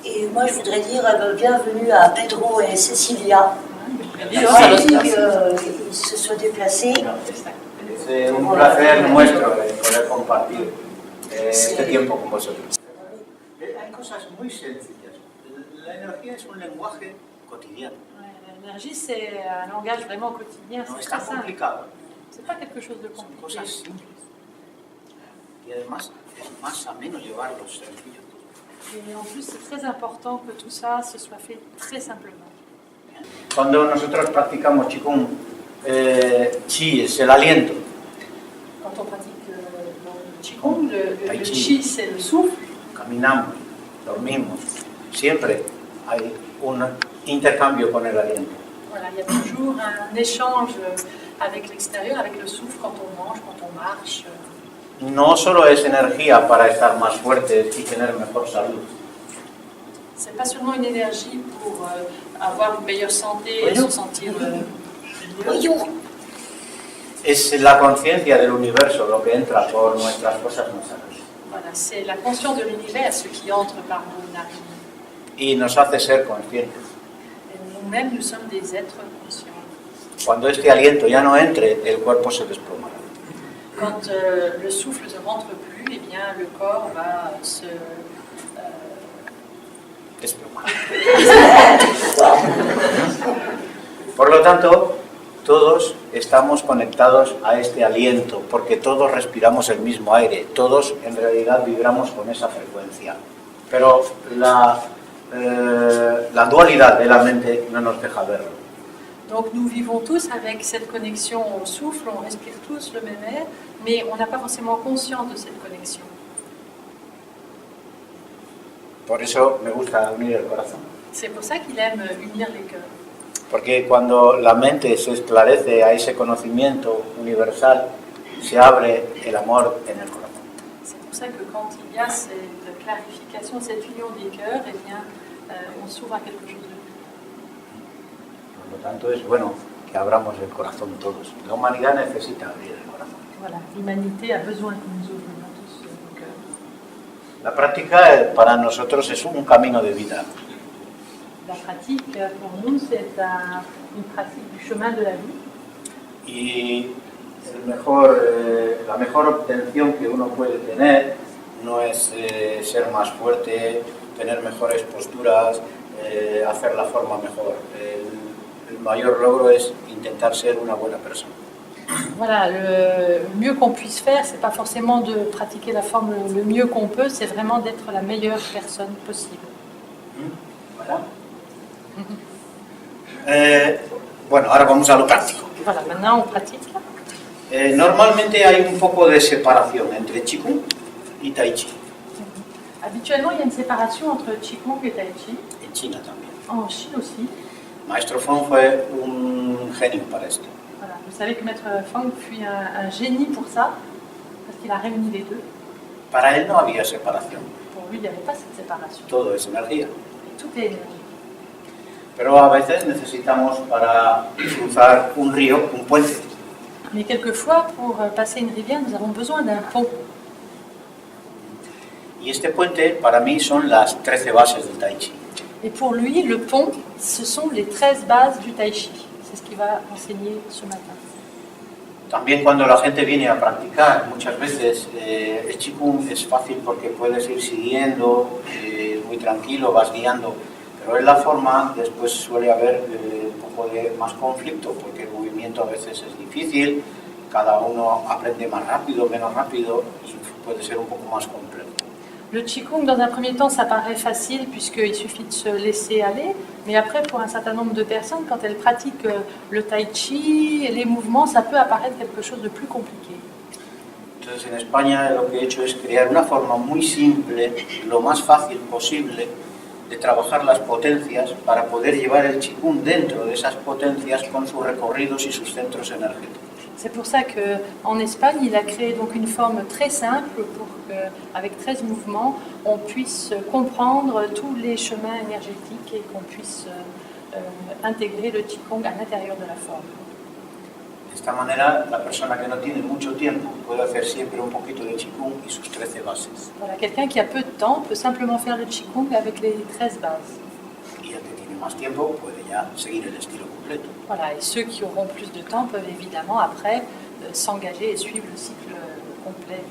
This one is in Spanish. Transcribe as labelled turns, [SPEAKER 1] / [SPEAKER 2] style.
[SPEAKER 1] Et moi, je voudrais dire bienvenue à Pedro et Cecilia. Ils se sont déplacés.
[SPEAKER 2] Es un placer nuestro poder compartir este tiempo con vosotros. Hay cosas muy sencillas. La energía es un lenguaje cotidiano.
[SPEAKER 3] L'énergie, c'est un langage vraiment quotidien.
[SPEAKER 2] No
[SPEAKER 3] C'est
[SPEAKER 2] es
[SPEAKER 3] très
[SPEAKER 2] tan
[SPEAKER 3] simple.
[SPEAKER 2] complicado.
[SPEAKER 3] C'est pas quelque chose de
[SPEAKER 2] Son
[SPEAKER 3] compliqué.
[SPEAKER 2] cosas simples. Y además es más ameno llevarlos sencillos.
[SPEAKER 3] Et en plus, c'est très important que tout ça se soit fait très simplement.
[SPEAKER 2] Cuando nosotros practicamos Qigong, Qi es el aliento.
[SPEAKER 3] Quand on pratique le Qigong, le Qi, c'est le souffle.
[SPEAKER 2] Caminamos, dormimos. Siempre hay un intercambio con el aliento.
[SPEAKER 3] Voilà, il y a toujours un échange avec l'extérieur, avec le souffle, quand on mange, quand on marche.
[SPEAKER 2] No solo es energía para estar más fuertes y tener mejor salud.
[SPEAKER 3] C'est pas seulement une énergie pour avoir une meilleure santé et se sentir mieux.
[SPEAKER 2] Es la conciencia del universo lo que entra por nuestras fosas nasales.
[SPEAKER 3] Voilà, c'est la conscience de l'univers, ce qui entre par nos narines.
[SPEAKER 2] Y nos hace ser conscientes.
[SPEAKER 3] Et nous-mêmes, nous sommes des êtres conscients.
[SPEAKER 2] Cuando este aliento ya no entre, el cuerpo se desplomará.
[SPEAKER 3] Quand le souffle ne rentre plus, eh bien, le corps va se
[SPEAKER 2] Desplomar. Por lo tanto, todos estamos conectados a este aliento, porque todos respiramos el mismo aire, todos en realidad vibramos con esa frecuencia. Pero la dualidad de la mente no nos deja verlo.
[SPEAKER 3] Donc nous vivons tous avec cette connexion au souffle, on respire tous le même air, mais on n'a pas forcément conscience de cette connexion.
[SPEAKER 2] Por eso me gusta unir el corazón.
[SPEAKER 3] C'est pour ça qu'il aime unir les cœurs.
[SPEAKER 2] Porque cuando la mente se esclarece a ese conocimiento universal, se abre el amor en el corazón.
[SPEAKER 3] C'est pour ça que quand il y a cette clarification, cette union des cœurs, eh bien, on s'ouvre à quelque chose de plus.
[SPEAKER 2] Por lo tanto, es bueno que abramos el corazón todos. La humanidad necesita abrir el corazón.
[SPEAKER 3] Voilà, l'humanité a besoin que nous ouvrions tous nos cœurs.
[SPEAKER 2] La práctica para nosotros es un camino de vida.
[SPEAKER 3] La pratique, pour nous, c'est une pratique du chemin de la vie.
[SPEAKER 2] Y la mejor obtención que uno puede tener no es ser más fuerte, tener mejores posturas, hacer la forma mejor. El mayor logro es intentar ser una buena persona.
[SPEAKER 3] Voilà, le mieux qu'on puisse faire, c'est pas forcément de pratiquer la forme le mieux qu'on peut, c'est vraiment d'être la meilleure personne possible.
[SPEAKER 2] Voilà. Bueno, ahora vamos a lo práctico.
[SPEAKER 3] Voilà, maintenant on pratique.
[SPEAKER 2] Normalmente hay un poco de separación entre Qigong y Tai Chi.
[SPEAKER 3] Habituellement, il y a une séparation entre Qigong et Tai Chi.
[SPEAKER 2] En China también.
[SPEAKER 3] En Chine aussi.
[SPEAKER 2] Maestro Feng fue un genio para esto.
[SPEAKER 3] Voilà. Vous savez que Maître Feng fut un génie pour ça, parce qu'il a réuni les deux.
[SPEAKER 2] Para él no había separación.
[SPEAKER 3] Pour lui, il n'y avait pas cette séparation.
[SPEAKER 2] Todo es energía.
[SPEAKER 3] Tout est énergie.
[SPEAKER 2] Pero a veces necesitamos para cruzar un río, un puente.
[SPEAKER 3] Mais quelquefois, pour passer une rivière, nous avons besoin d'un pont.
[SPEAKER 2] Y este puente para mí son las 13 bases del Tai Chi.
[SPEAKER 3] Et pour lui, le pont, ce sont les 13 bases du Tai Chi. C'est ce qu'il va enseigner ce matin.
[SPEAKER 2] También cuando la gente viene a practicar, muchas veces el Qigong es fácil porque puedes ir siguiendo, muy tranquilo, vas guiando, pero en la forma después suele haber un poco de más conflicto porque el movimiento a veces es difícil, cada uno aprende más rápido, menos rápido y puede ser un poco más complejo.
[SPEAKER 3] Le Qigong, dans un premier temps, ça paraît facile puisqu'il suffit de se laisser aller. Mais après, pour un certain nombre de personnes, quand elles pratiquent le Tai Chi et les mouvements, ça peut apparaître quelque chose de plus compliqué.
[SPEAKER 2] Entonces en España lo que he hecho es crear una forma muy simple, lo más fácil posible, de trabajar las potencias para poder llevar el Qigong dentro de esas potencias con sus recorridos y sus centros energéticos.
[SPEAKER 3] C'est pour ça qu'en Espagne, il a créé donc une forme très simple pour qu'avec 13 mouvements, on puisse comprendre tous les chemins énergétiques et qu'on puisse intégrer le Qigong à l'intérieur de la forme.
[SPEAKER 2] De esta manera, la persona que no tiene mucho tiempo puede hacer siempre un poquito de Qigong y sus 13 bases.
[SPEAKER 3] Voilà, quelqu'un qui a peu de temps peut simplement faire le Qigong avec les 13 bases.
[SPEAKER 2] Y el que tiene más tiempo puede ya seguir el estilo completo.
[SPEAKER 3] Voilà, et ceux qui auront plus de temps peuvent évidemment après s'engager et suivre le cycle complet.